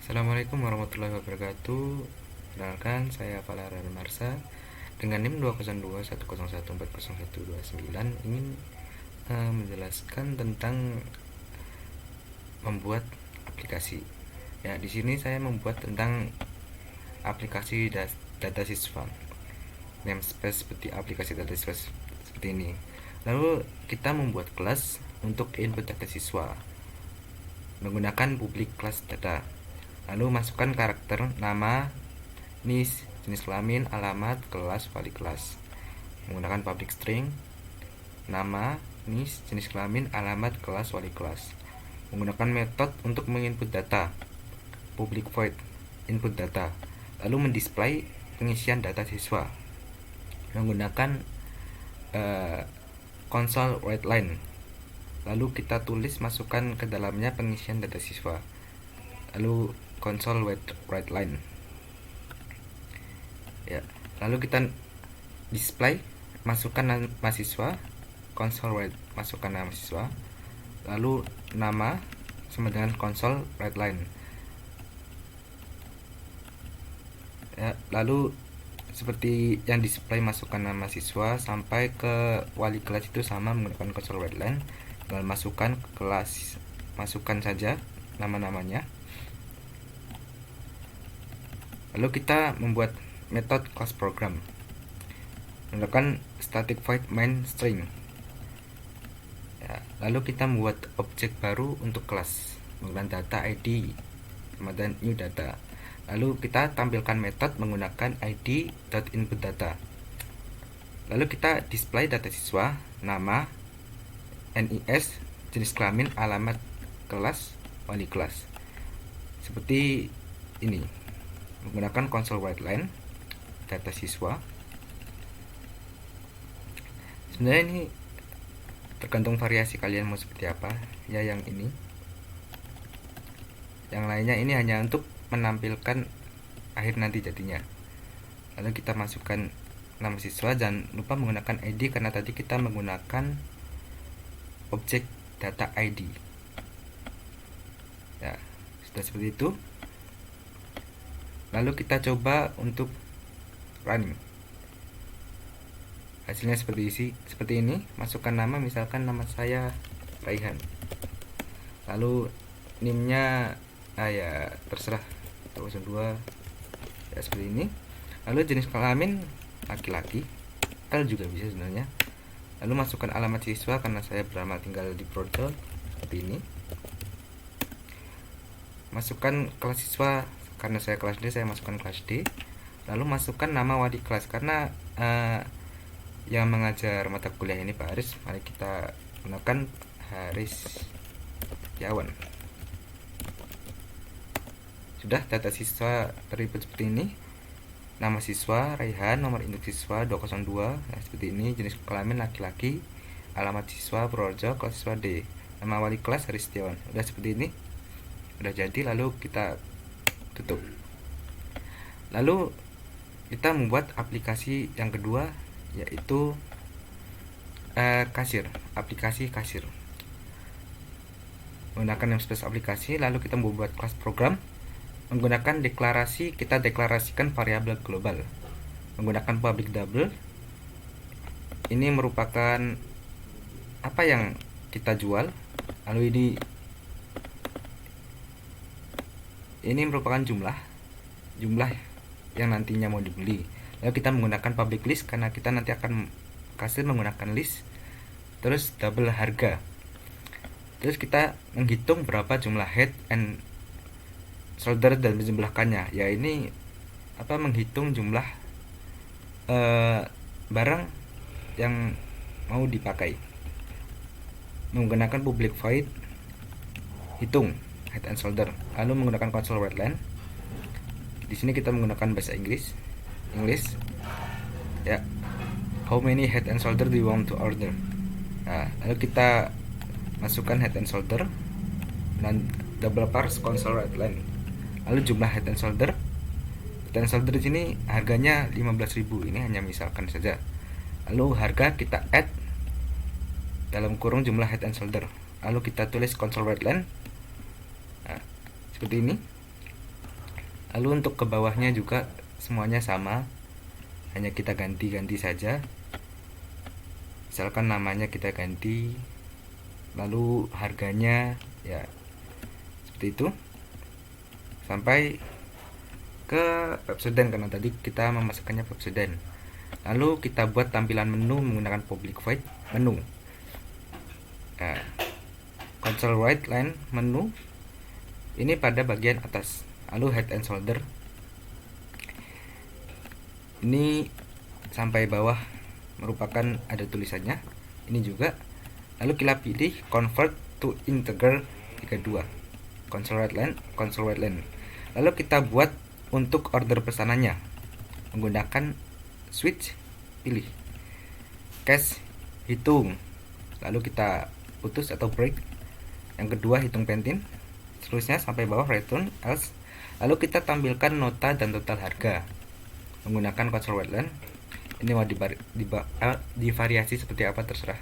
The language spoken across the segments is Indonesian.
Assalamualaikum warahmatullahi wabarakatuh. Perkenalkan, saya Valara Marsa dengan NIM 20210140129 ingin menjelaskan tentang membuat aplikasi. Ya, di sini saya membuat tentang aplikasi data siswa. Namespace seperti aplikasi data siswa seperti ini. Lalu kita membuat kelas untuk input data siswa menggunakan public class data. Lalu masukkan karakter, nama, NIS, jenis kelamin, alamat, kelas, wali kelas. Menggunakan public string, nama, NIS, jenis kelamin, alamat, kelas, wali kelas. Menggunakan metode untuk menginput data, public void, input data. Lalu mendisplay pengisian data siswa. Menggunakan console write line. Lalu kita tulis masukkan ke dalamnya pengisian data siswa. Lalu console write line. Ya, lalu kita display masukkan nama mahasiswa, console write masukkan nama mahasiswa, lalu nama sama dengan console write line. Ya, lalu seperti yang display masukkan nama mahasiswa sampai ke wali kelas itu sama menggunakan console write line. Lalu masukkan kelas, masukkan saja nama-namanya. Lalu kita membuat metode class program menggunakan static void main string. Ya, lalu kita membuat objek baru untuk kelas menggunakan data id kemudian new data. Lalu kita tampilkan metode menggunakan id.inputData. Lalu kita display data siswa, nama, NIS, jenis kelamin, alamat, kelas, wali kelas. Seperti ini. Menggunakan console write line, data siswa. Sebenarnya ini tergantung variasi kalian mau seperti apa. Ya, yang ini. Yang lainnya ini hanya untuk menampilkan akhir nanti jadinya. Lalu kita masukkan nama siswa, jangan lupa menggunakan ID karena tadi kita menggunakan objek data ID. Ya, sudah seperti itu. Lalu kita coba untuk running. Hasilnya seperti ini. Masukkan nama, misalkan nama saya Raihan. Lalu NIM-nya ya terserah 202 ya seperti ini. Lalu jenis kelamin laki-laki, L juga bisa sebenarnya. Lalu masukkan alamat siswa karena saya beralamat tinggal di Projo seperti ini. Masukkan kelas siswa karena saya kelas D, saya masukkan kelas D. Lalu masukkan nama wali kelas karena yang mengajar mata kuliah ini Pak Haris. Mari kita gunakan Haris Yawan. Sudah, data siswa terlibat seperti ini. Nama siswa Raihan, nomor induk siswa 202 nah, seperti ini. Jenis kelamin laki-laki, alamat siswa Purworejo, kelas siswa D, nama wali kelas Haris Setiawan. Sudah seperti ini, sudah jadi. Lalu kita tutup. Lalu kita membuat aplikasi yang kedua, yaitu kasir, aplikasi kasir. Menggunakan namespace aplikasi, lalu kita membuat kelas program menggunakan deklarasi. Kita deklarasikan variabel global menggunakan public double. Ini merupakan apa yang kita jual. Lalu ini merupakan jumlah yang nantinya mau dibeli. Lalu kita menggunakan public list karena kita nanti akan kasir menggunakan list. Terus double harga. Terus kita menghitung berapa jumlah head and shoulder dan menjumlahkannya. Ya, ini menghitung jumlah barang yang mau dipakai menggunakan public void hitung head and shoulder. Lalu menggunakan console write line. Di sini kita menggunakan bahasa Inggris. Ya, how many head and shoulder do you want to order? Nah, lalu kita masukkan head and shoulder dan double parse console write line. Lalu jumlah head and shoulder. Head and shoulder di sini harganya 15.000. Ini hanya misalkan saja. Lalu harga kita add dalam kurung jumlah head and shoulder. Lalu kita tulis console write line. Nah, seperti ini. Lalu untuk ke bawahnya juga semuanya sama, hanya kita ganti-ganti saja. Misalkan namanya kita ganti, lalu harganya ya seperti itu, sampai ke Websudden karena tadi kita memasukkannya Websudden. Lalu kita buat tampilan menu menggunakan public void menu. Nah, console right line menu ini pada bagian atas. Lalu head and shoulder ini sampai bawah merupakan ada tulisannya. Ini juga. Lalu kita pilih convert to integer 32. Console right line. Lalu kita buat untuk order pesanannya menggunakan switch, pilih cache, hitung, lalu kita putus atau break. Yang kedua hitung pentin, seterusnya sampai bawah return else. Lalu kita tampilkan nota dan total harga menggunakan console right line. Ini mau divariasi seperti apa terserah.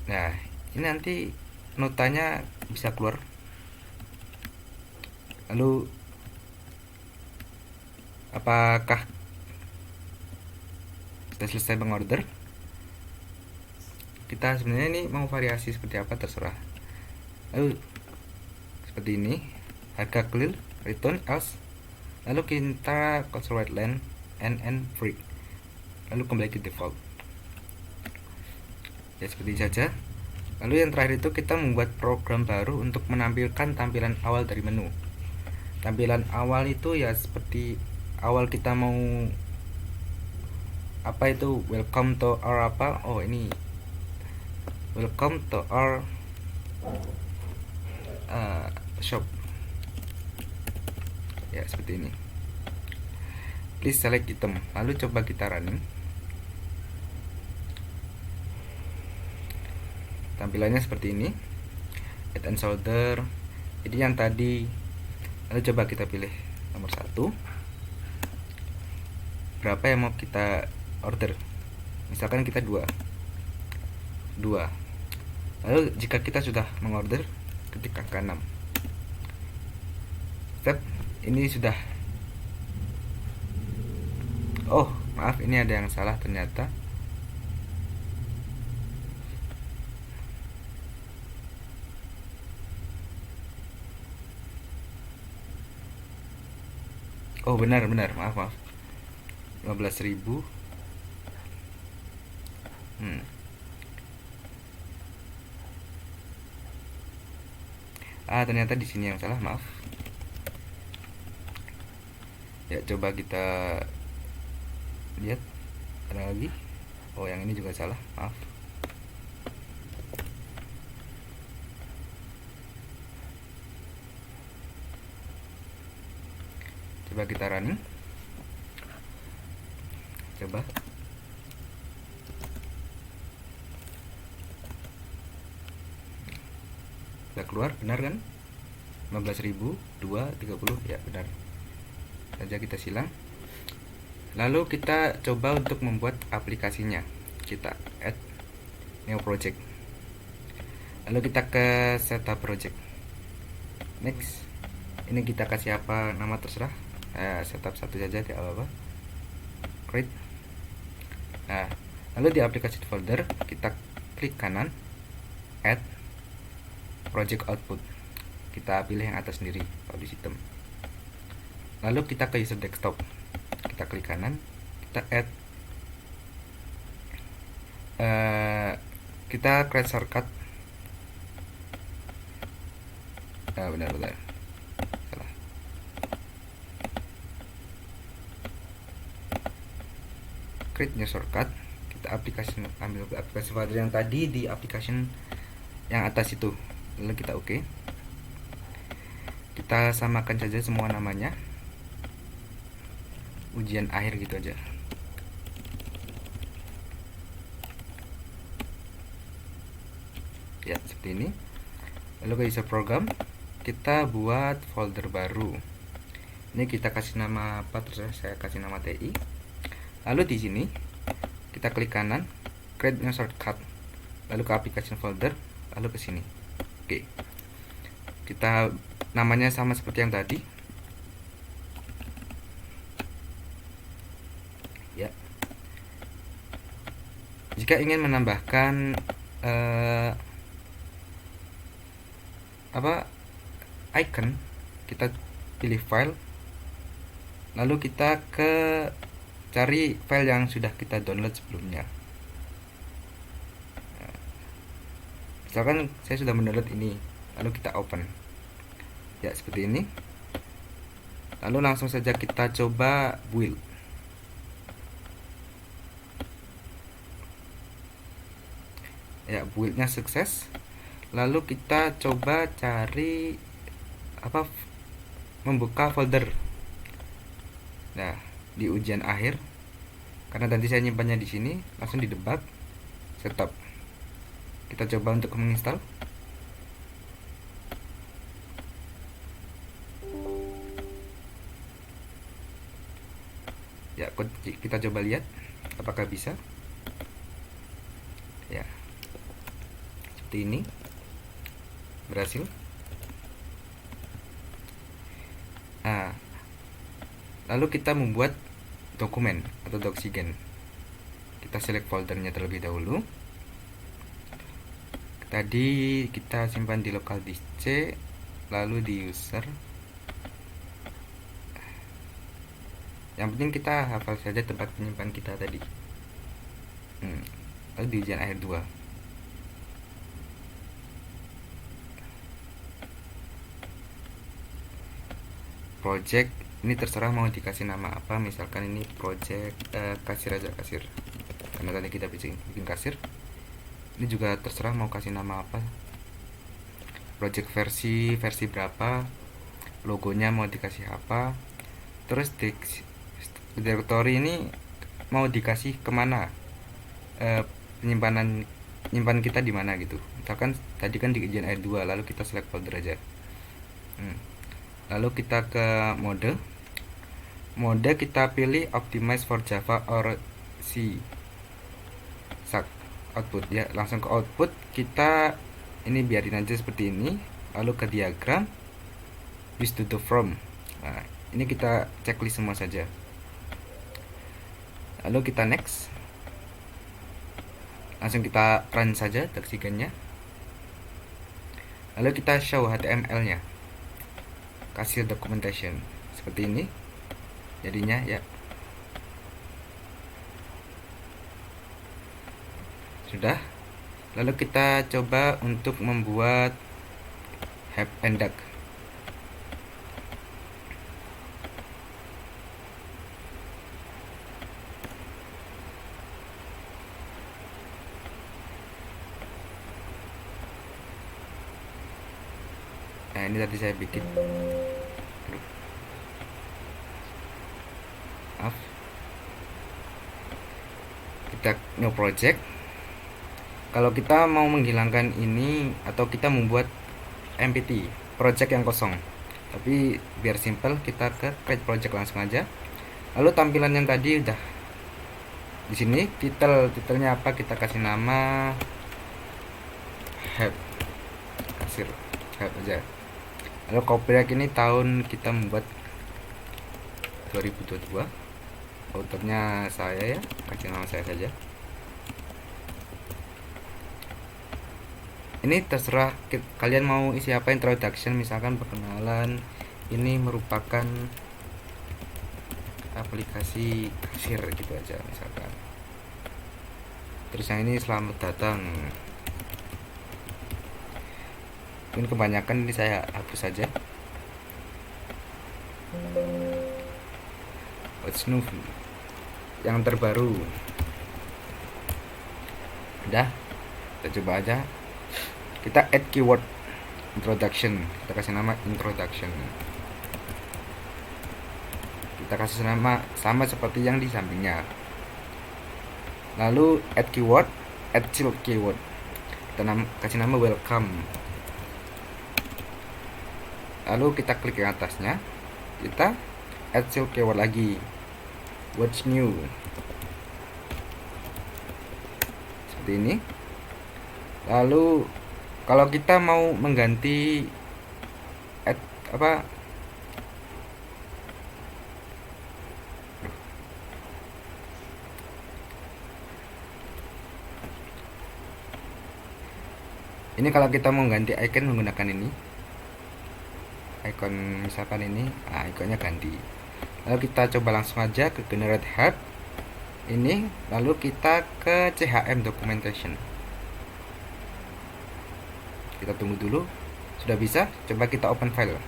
Nah, ini nanti notanya bisa keluar. Lalu apakah sudah selesai mengorder? Kita sebenarnya ini mau variasi seperti apa terserah. Lalu seperti ini, harga clear, return else. Lalu kita console right line and free. Lalu kembali ke default. Ya seperti ini saja. Lalu yang terakhir itu kita membuat program baru untuk menampilkan tampilan awal dari menu. Tampilan awal itu ya seperti awal kita mau apa itu, welcome to our apa, oh ini welcome to our shop ya seperti ini. Please select item. Lalu coba kita running. Tampilannya seperti ini, head and shoulder. Jadi yang tadi, lalu coba kita pilih nomor 1, berapa yang mau kita order. Misalkan kita 2. Lalu jika kita sudah mengorder, ketik angka 6. Step ini sudah. Oh maaf, ini ada yang salah ternyata. Oh benar, maaf 15.000. Ternyata di sini yang salah, maaf. Ya coba kita lihat, ada lagi. Oh yang ini juga salah, maaf. Coba kita running. Coba. Sudah keluar, benar kan? 15.000, 2, 30, ya benar. Saja kita silang. Lalu kita coba untuk membuat aplikasinya. Kita add new project. Lalu kita ke setup project. Next. Ini kita kasih apa, nama terserah. Setup satu saja, tidak apa-apa. Create. Nah, lalu di aplikasi folder kita klik kanan, add project output. Kita pilih yang atas sendiri, publish item. Lalu kita ke user desktop. Kita klik kanan, kita add, kita create shortcut. Benar. Salah. Create new shortcut. Kita ambil aplikasi folder yang tadi di application yang atas itu. Lalu kita oke. Kita samakan saja semua namanya. Ujian akhir gitu aja. Ya seperti ini. Lalu ke user program, kita buat folder baru. Ini kita kasih nama apa, terus saya kasih nama TI. Lalu di sini kita klik kanan, create new shortcut, lalu ke application folder, lalu ke sini. Oke. Kita namanya sama seperti yang tadi ya. Jika ingin menambahkan icon, kita pilih file, lalu kita cari file yang sudah kita download sebelumnya. Misalkan saya sudah mendownload ini, lalu kita open ya seperti ini. Lalu langsung saja kita coba build. Ya, buildnya sukses. Lalu kita coba cari membuka folder. Nah, di ujian akhir, karena tadi saya nyimpannya di sini, langsung di debug, stop. Kita coba untuk menginstal. Ya, kita coba lihat apakah bisa. Ya, seperti ini, berhasil. Nah, lalu kita membuat dokumen atau doxigen. Kita select foldernya terlebih dahulu. Tadi kita simpan di local disk C, lalu di user. Yang penting kita hafal saja tempat penyimpan kita tadi. Lalu di ujian akhir 2. Project ini terserah mau dikasih nama apa. Misalkan ini project kasir aja, kasir, karena tadi kita bikin kasir. Ini juga terserah mau kasih nama apa. Project versi berapa, logonya mau dikasih apa. Terus directory ini mau dikasih kemana, nyimpan kita di mana gitu. Misalkan tadi kan di ujian akhir 2, lalu kita select folder aja. Lalu kita ke mode kita pilih optimize for Java or C output ya. Langsung ke output, kita ini biarin aja seperti ini. Lalu ke diagram, use to the from. Nah, ini kita checklist semua saja. Lalu kita next, langsung kita run saja doxigennya. Lalu kita show HTML nya, kasih documentation seperti ini jadinya ya. Sudah. Lalu kita coba untuk membuat have and duck. Nah, ini tadi saya bikin. Maaf. Kita new project. Kalau kita mau menghilangkan ini atau kita membuat empty project yang kosong, tapi biar simple kita ke create project langsung aja. Lalu tampilan yang tadi udah di sini. Titelnya apa, kita kasih nama help kasir, help aja. Lalu copyright ini tahun kita membuat 2022. Autornya saya ya, kasih nama saya saja. Ini terserah kalian mau isi apa, introduction misalkan perkenalan, ini merupakan aplikasi kasir gitu aja misalkan. Terus yang ini selamat datang. Ini kebanyakan ini saya hapus saja. What's new, yang terbaru. Udah, kita coba aja. Kita add keyword introduction, kita kasih nama introduction. Kita kasih nama sama seperti yang di sampingnya. Lalu add keyword, add child keyword, kita kasih nama welcome. Lalu kita klik yang atasnya, kita add child keyword lagi, what's new, seperti ini. Lalu kalau kita mau mengganti apa ini kalau kita mau ganti icon menggunakan ini icon, misalkan ini, nah, ikonnya ganti. Lalu kita coba langsung aja ke generate help ini, lalu kita ke CHM documentation. Kita tunggu dulu. Sudah bisa, coba kita open file.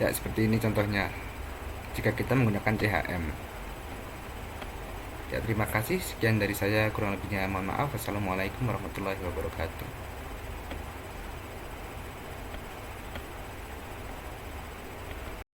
Ya, seperti ini contohnya jika kita menggunakan CHM. Ya, terima kasih. Sekian dari saya, kurang lebihnya mohon maaf. Wassalamualaikum warahmatullahi wabarakatuh.